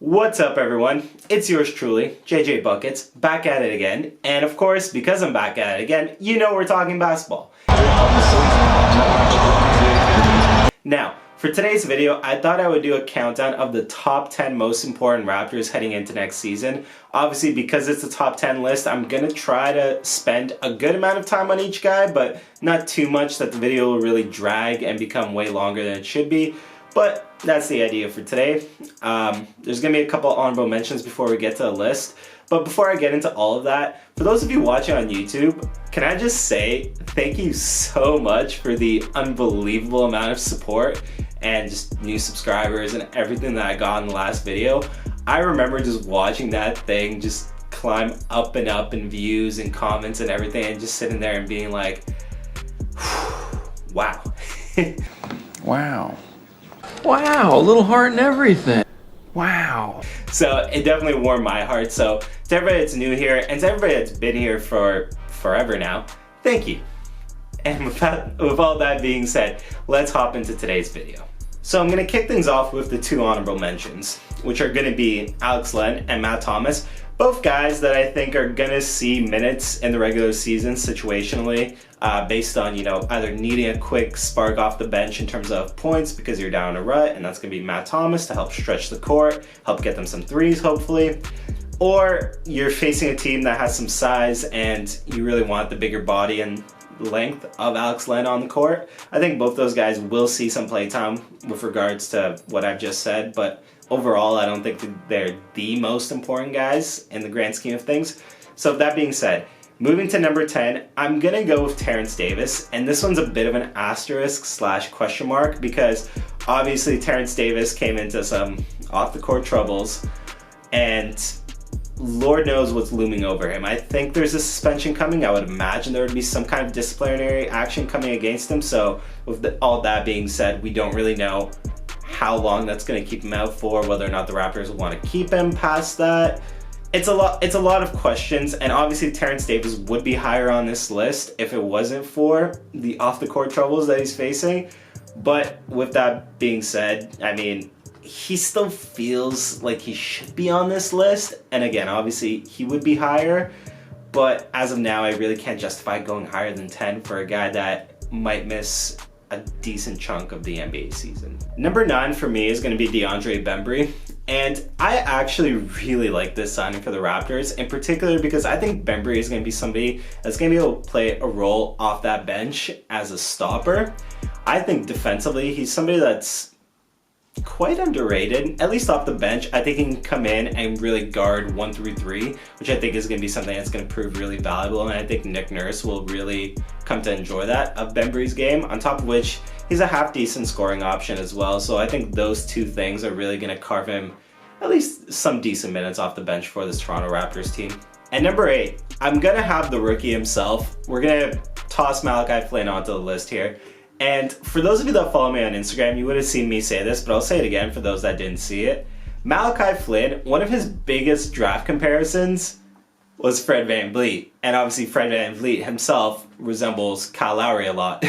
What's up, everyone? It's yours truly, JJ Buckets, back at it again. And of course, because I'm back at it again, you know we're talking basketball. Now, for today's video, I thought I would do a countdown of the top 10 most important Raptors heading into next season. Obviously, because it's a top 10 list, I'm going to try to spend a good amount of time on each guy, but not too much that the video will really drag and become way longer than it should be. But that's the idea for today. There's going to be a couple honorable mentions before we get to the list. But before I get into all of that, for those of you watching on YouTube, can I just say thank you so much for the unbelievable amount of support and just new subscribers and everything that I got in the last video. I remember just watching that thing just climb up and up in views and comments and everything, and just sitting there and being like, wow. Wow, a little heart and everything. Wow. So it definitely warmed my heart. So to everybody that's new here and to everybody that's been here for forever now, thank you. And with all that being said, let's hop into today's video. So I'm going to kick things off with the two honorable mentions, which are going to be Alex Len and Matt Thomas. Both guys that I think are going to see minutes in the regular season situationally, based on, either needing a quick spark off the bench in terms of points because you're down a rut, and that's going to be Matt Thomas to help stretch the court, help get them some threes hopefully. Or you're facing a team that has some size and you really want the bigger body and length of Alex Len on the court. I think both those guys will see some play time with regards to what I've just said, but overall, I don't think that they're the most important guys in the grand scheme of things. So with that being said, moving to number 10, I'm going to go with Terrence Davis. And this one's a bit of an asterisk / question mark because obviously Terrence Davis came into some off-the-court troubles and Lord knows what's looming over him. I think there's a suspension coming. I would imagine there would be some kind of disciplinary action coming against him. So with all that being said, we don't really know how long that's going to keep him out for, whether or not the Raptors want to keep him past that. It's a lot of questions, and obviously Terrence Davis would be higher on this list if it wasn't for the off-the-court troubles that he's facing. But with that being said, I mean, he still feels like he should be on this list, and again, obviously he would be higher, but as of now I really can't justify going higher than 10 for a guy that might miss a decent chunk of the NBA season. Number 9 for me is going to be DeAndre Bembry, and I actually really like this signing for the Raptors, in particular because I think Bembry is going to be somebody that's going to be able to play a role off that bench as a stopper. I think defensively he's somebody that's quite underrated, at least off the bench. I think he can come in and really guard 1 through 3, which I think is going to be something that's going to prove really valuable, and I think Nick Nurse will really come to enjoy that of Bembry's game, on top of which he's a half-decent scoring option as well. So I think those two things are really going to carve him at least some decent minutes off the bench for this Toronto Raptors team. And number 8, I'm going to have the rookie himself. We're going to toss Malachi Flynn onto the list here. And for those of you that follow me on Instagram, you would have seen me say this, but I'll say it again for those that didn't see it. Malachi Flynn, one of his biggest draft comparisons was Fred VanVleet. And obviously Fred VanVleet himself resembles Kyle Lowry a lot.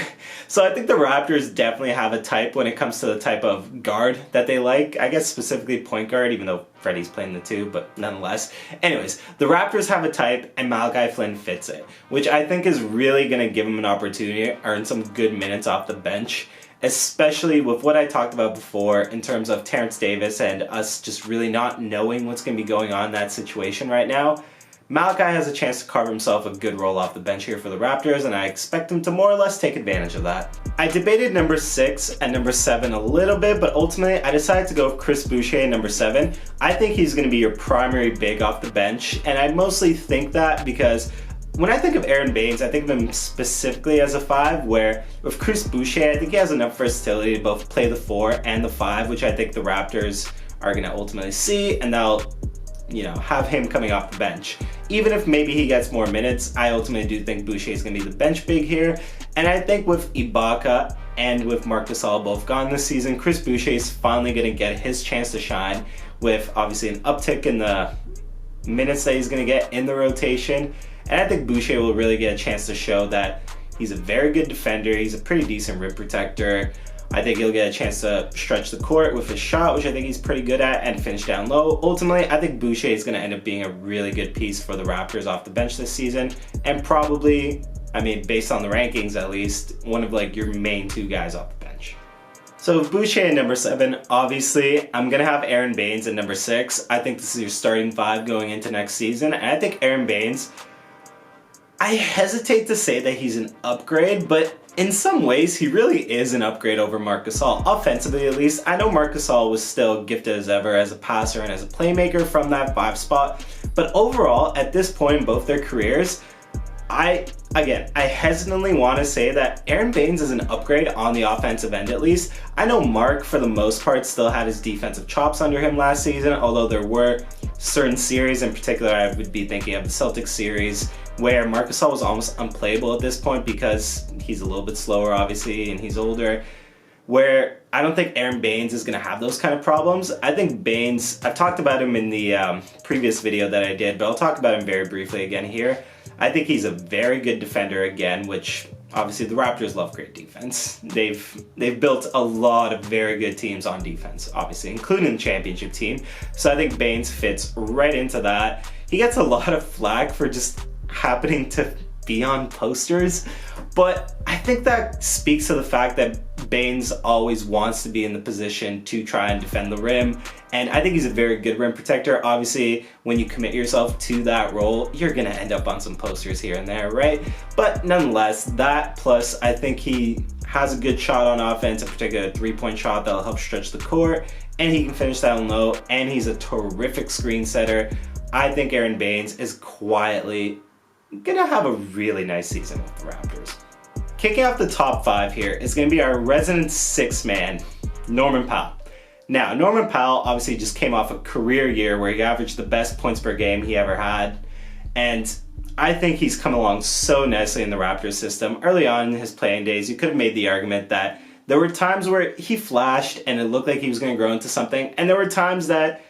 So I think the Raptors definitely have a type when it comes to the type of guard that they like. I guess specifically point guard, even though Freddie's playing the 2, but nonetheless. Anyways, the Raptors have a type and Malachi Flynn fits it, which I think is really going to give him an opportunity to earn some good minutes off the bench, especially with what I talked about before in terms of Terrence Davis and us just really not knowing what's going to be going on in that situation right now. Malachi has a chance to carve himself a good role off the bench here for the Raptors, and I expect him to more or less take advantage of that. I debated number 6 and number 7 a little bit, but ultimately I decided to go with Chris Boucher at number 7. I think he's going to be your primary big off the bench, and I mostly think that because when I think of Aaron Baines, I think of him specifically as a 5, where with Chris Boucher, I think he has enough versatility to both play the 4 and the 5, which I think the Raptors are going to ultimately see, and they'll have him coming off the bench. Even if maybe he gets more minutes, I ultimately do think Boucher is going to be the bench big here. And I think with Ibaka and with Marc Gasol both gone this season, Chris Boucher is finally going to get his chance to shine with obviously an uptick in the minutes that he's going to get in the rotation. And I think Boucher will really get a chance to show that he's a very good defender. He's a pretty decent rim protector. I think he'll get a chance to stretch the court with his shot, which I think he's pretty good at, and finish down low. Ultimately, I think Boucher is going to end up being a really good piece for the Raptors off the bench this season, and probably, I mean, based on the rankings at least, one of like your main two guys off the bench. So Boucher at number 7, obviously, I'm going to have Aaron Baines at number 6. I think this is your starting 5 going into next season, and I think Aaron Baines, I hesitate to say that he's an upgrade, but in some ways, he really is an upgrade over Marc Gasol, offensively at least. I know Marc Gasol was still gifted as ever as a passer and as a playmaker from that 5 spot, but overall, at this point in both their careers, I hesitantly want to say that Aaron Baines is an upgrade on the offensive end at least. I know Mark, for the most part, still had his defensive chops under him last season, although there were certain series, in particular I would be thinking of the Celtics series, where Marc Gasol was almost unplayable at this point because he's a little bit slower, obviously, and he's older, where I don't think Aaron Baines is going to have those kind of problems. I think Baines, I've talked about him in the previous video that I did, but I'll talk about him very briefly again here. I think he's a very good defender again, which obviously the Raptors love great defense. They've built a lot of very good teams on defense, obviously, including the championship team. So I think Baines fits right into that. He gets a lot of flack for just happening to be on posters, but I think that speaks to the fact that Baines always wants to be in the position to try and defend the rim, and I think he's a very good rim protector. Obviously, when you commit yourself to that role, you're gonna end up on some posters here and there, right? But nonetheless, that plus I think he has a good shot on offense, in particular a 3-point shot that'll help stretch the court, and he can finish down low, and he's a terrific screen setter. I think Aaron Baines is quietly gonna have a really nice season with the Raptors. Kicking off the top 5 here is gonna be our resident 6th man, Norman Powell. Now, Norman Powell obviously just came off a career year where he averaged the best points per game he ever had, and I think he's come along so nicely in the Raptors system. Early on in his playing days, you could have made the argument that there were times where he flashed and it looked like he was gonna grow into something, and there were times that,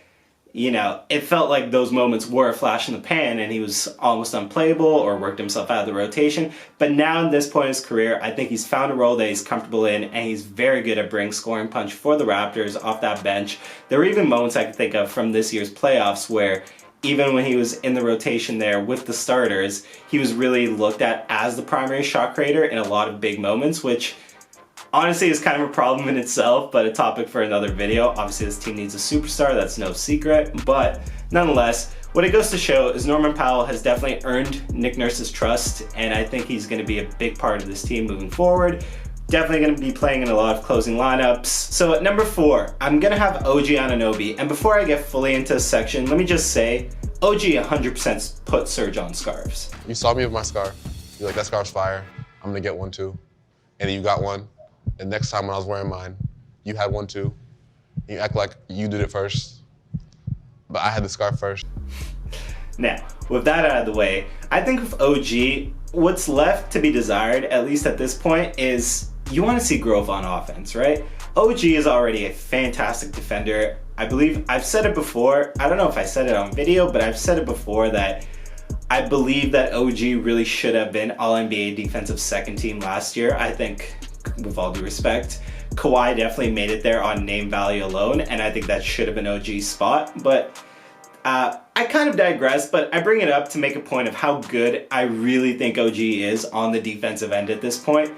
you know, it felt like those moments were a flash in the pan and he was almost unplayable or worked himself out of the rotation. But now at this point in his career, I think he's found a role that he's comfortable in, and he's very good at bringing scoring punch for the Raptors off that bench. There were even moments I could think of from this year's playoffs where even when he was in the rotation there with the starters, he was really looked at as the primary shot creator in a lot of big moments, which honestly is kind of a problem in itself, but a topic for another video. Obviously this team needs a superstar, that's no secret, but nonetheless, what it goes to show is Norman Powell has definitely earned Nick Nurse's trust, and I think he's going to be a big part of this team moving forward. Definitely going to be playing in a lot of closing lineups. So at number 4, I'm going to have OG Anunoby, and before I get fully into this section, let me just say, OG 100% put Serge on scarves. You saw me with my scarf, you're like, that scarf's fire, I'm going to get one too, and then you got one. And next time when I was wearing mine, you had one too. You act like you did it first, but I had the scarf first. Now, with that out of the way, I think with OG, what's left to be desired, at least at this point, is you want to see growth on offense, right? OG is already a fantastic defender. I believe I've said it before. I don't know if I said it on video, but I've said it before that I believe that OG really should have been All-NBA defensive second team last year. I think, with all due respect, Kawhi definitely made it there on name value alone, and I think that should have been OG's spot. But I kind of digress, but I bring it up to make a point of how good I really think OG is on the defensive end at this point.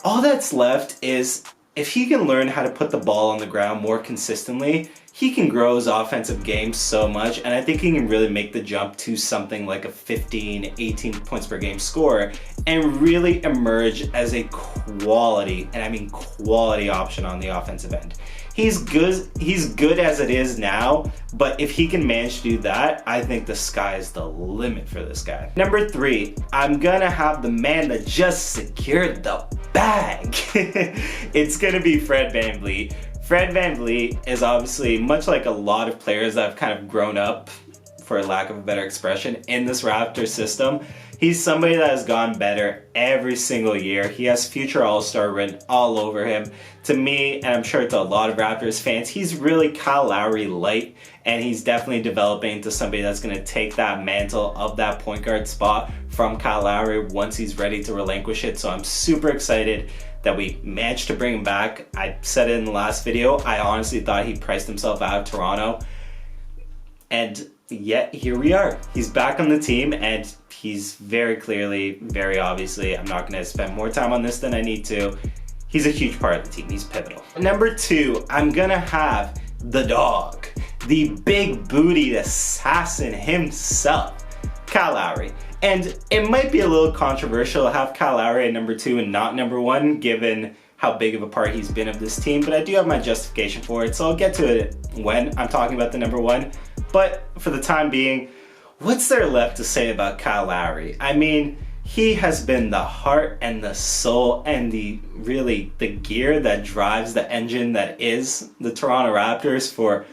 All that's left is if he can learn how to put the ball on the ground more consistently, he can grow his offensive game so much, and I think he can really make the jump to something like a 15, 18 points per game scorer and really emerge as a quality, and I mean quality option on the offensive end. He's good as it is now, but if he can manage to do that, I think the sky is the limit for this guy. Number 3, I'm gonna have the man that just secured the bag. It's gonna be Fred VanVleet. Fred VanVleet is obviously, much like a lot of players that have kind of grown up, for lack of a better expression, in this Raptors system. He's somebody that has gotten better every single year. He has future All-Star written all over him. To me, and I'm sure to a lot of Raptors fans, he's really Kyle Lowry light, and he's definitely developing into somebody that's going to take that mantle of that point guard spot from Kyle Lowry once he's ready to relinquish it. So I'm super excited that we managed to bring him back. I said it in the last video, I honestly thought he priced himself out of Toronto. And yet, here we are. He's back on the team, and he's very clearly, very obviously, I'm not going to spend more time on this than I need to, he's a huge part of the team. He's pivotal. Number 2, I'm going to have the dog, the big bootied assassin himself, Kyle Lowry. And it might be a little controversial to have Kyle Lowry at number 2 and not number 1, given how big of a part he's been of this team, but I do have my justification for it, so I'll get to it when I'm talking about the number 1. But for the time being, what's there left to say about Kyle Lowry? I mean, he has been the heart and the soul and the gear that drives the engine that is the Toronto Raptors for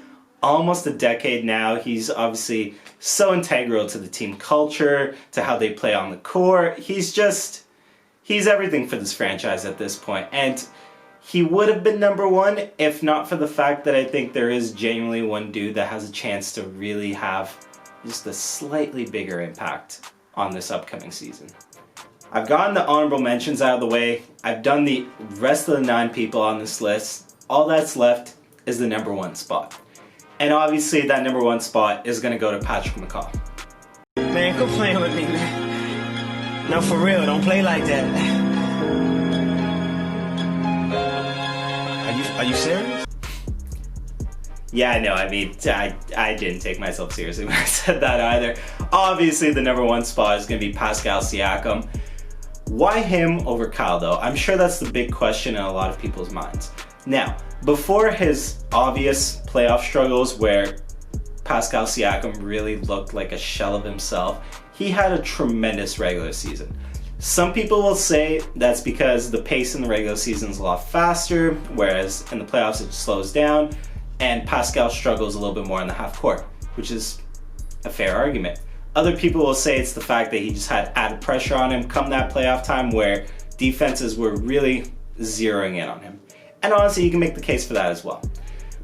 almost a decade now. He's obviously so integral to the team culture, to how they play on the court. He's everything for this franchise at this point. And he would have been number 1 if not for the fact that I think there is genuinely one dude that has a chance to really have just a slightly bigger impact on this upcoming season. I've gotten the honorable mentions out of the way. I've done the rest of the 9 people on this list. All that's left is the number 1 spot. And obviously that number 1 spot is going to go to Patrick McCaw. Man, quit playing with me, man. No, for real, don't play like that. Are you serious? Yeah, I know. I mean, I didn't take myself seriously when I said that either. Obviously, the number 1 spot is going to be Pascal Siakam. Why him over Kyle, though? I'm sure that's the big question in a lot of people's minds. Now, before his obvious playoff struggles where Pascal Siakam really looked like a shell of himself, he had a tremendous regular season. Some people will say that's because the pace in the regular season is a lot faster, whereas in the playoffs it slows down, and Pascal struggles a little bit more in the half court, which is a fair argument. Other people will say it's the fact that he just had added pressure on him come that playoff time where defenses were really zeroing in on him. And honestly, you can make the case for that as well.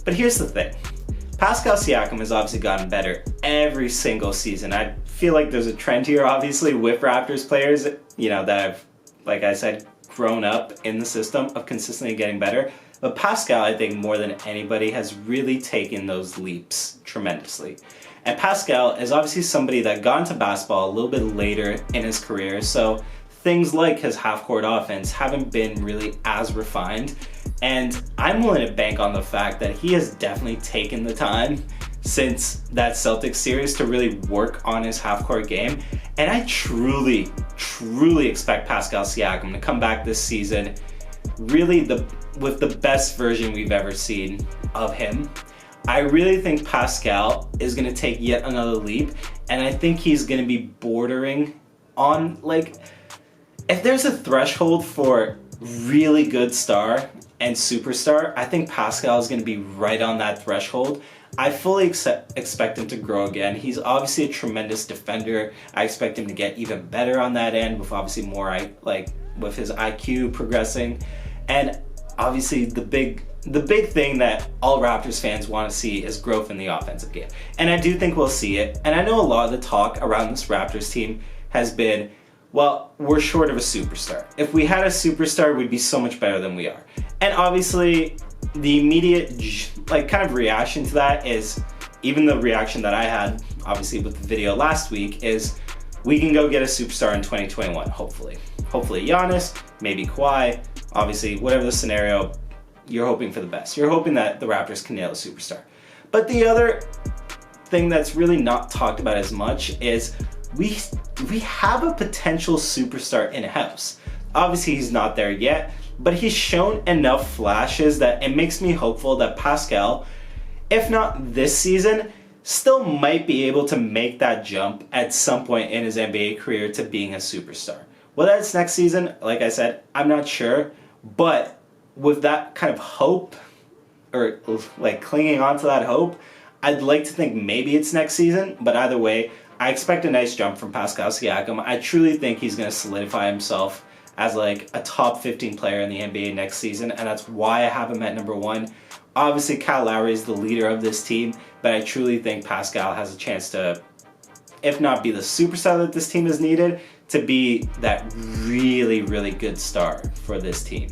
But here's the thing. Pascal Siakam has obviously gotten better every single season. I feel like there's a trend here, obviously, with Raptors players, that have, like I said, grown up in the system of consistently getting better. But Pascal, I think, more than anybody, has really taken those leaps tremendously. And Pascal is obviously somebody that got into basketball a little bit later in his career, so things like his half-court offense haven't been really as refined. And I'm willing to bank on the fact that he has definitely taken the time since that Celtics series to really work on his half-court game. And I truly, truly expect Pascal Siakam to come back this season really with the best version we've ever seen of him. I really think Pascal is going to take yet another leap, and I think he's going to be bordering on, if there's a threshold for really good star and superstar, I think Pascal is going to be right on that threshold. I fully expect him to grow again. He's obviously a tremendous defender. I expect him to get even better on that end with obviously more, with his IQ progressing. And obviously the big thing that all Raptors fans want to see is growth in the offensive game. And I do think we'll see it. And I know a lot of the talk around this Raptors team has been, well, we're short of a superstar. If we had a superstar, we'd be so much better than we are. And obviously, the immediate kind of reaction to that is, even the reaction that I had, obviously with the video last week, is we can go get a superstar in 2021, hopefully. Hopefully Giannis, maybe Kawhi. Obviously, whatever the scenario, you're hoping for the best. You're hoping that the Raptors can nail a superstar. But the other thing that's really not talked about as much is we have a potential superstar in-house. Obviously, he's not there yet, but he's shown enough flashes that it makes me hopeful that Pascal, if not this season, still might be able to make that jump at some point in his NBA career to being a superstar. Whether it's next season, like I said, I'm not sure, but with that kind of hope, or clinging on to that hope, I'd like to think maybe it's next season, but either way, I expect a nice jump from Pascal Siakam. I truly think he's going to solidify himself as a top 15 player in the NBA next season, and that's why I have him at number 1. Obviously, Kyle Lowry is the leader of this team, but I truly think Pascal has a chance to, if not be the superstar that this team has needed, to be that really, really good star for this team.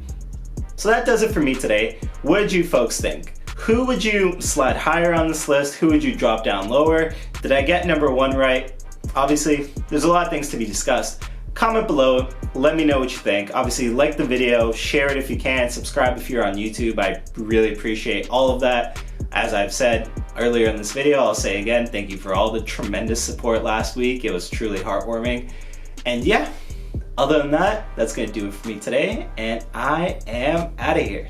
So that does it for me today. What did you folks think? Who would you slide higher on this list? Who would you drop down lower? Did I get number 1 right? Obviously, there's a lot of things to be discussed. Comment below, let me know what you think. Obviously, like the video, share it if you can, subscribe if you're on YouTube. I really appreciate all of that. As I've said earlier in this video, I'll say again, thank you for all the tremendous support last week. It was truly heartwarming. And yeah, other than that, that's gonna do it for me today, and I am out of here.